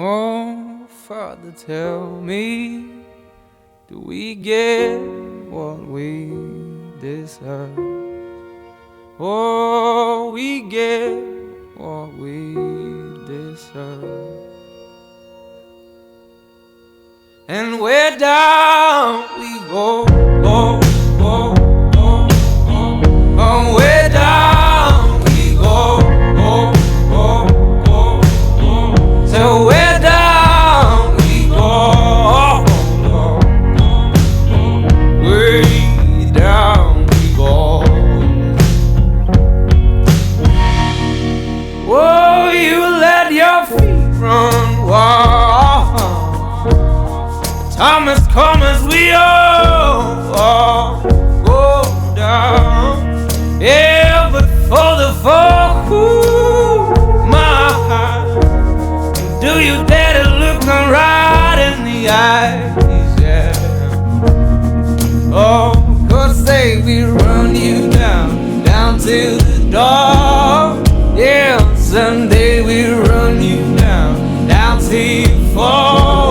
Oh, Father, tell me, do we get what we deserve? Oh, we get what we deserve. And where down we go, go, go, go, go. Oh, where down we go, go, go, go, go. So where down we go, go, go, go. Way down we go. Oh, you let your feet run wild. Time has come as we all go down. Yeah, but for the fall, my heart, do you dare to look me right in the eyes? Yeah. Oh, 'cause say we run you down, down to the door. Yeah, someday we run you down, down till you fall.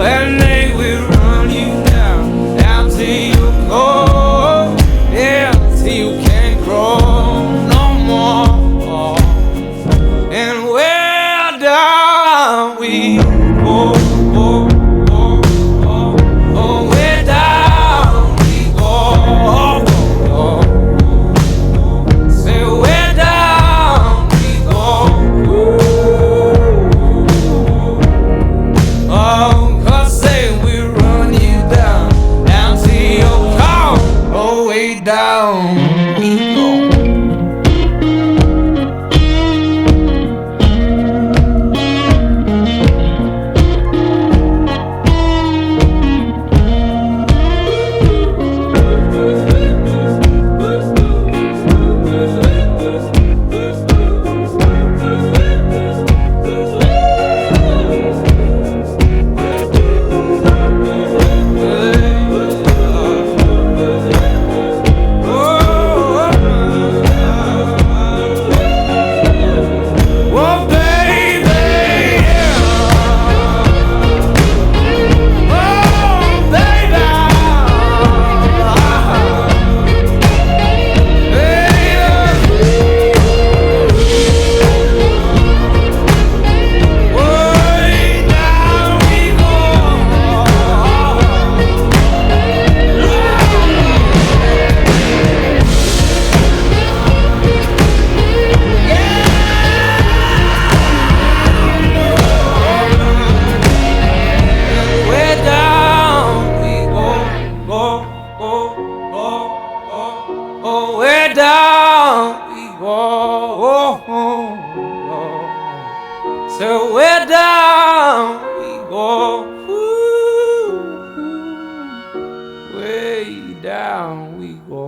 And they will run you down, down till you go. Yeah, till you can't grow no more. And where down we go, go, go, go. Oh, where down we go, go, go. Say where down we go. Oh, down we go. Oh, where down we go. So where down we go. Ooh, way down we go.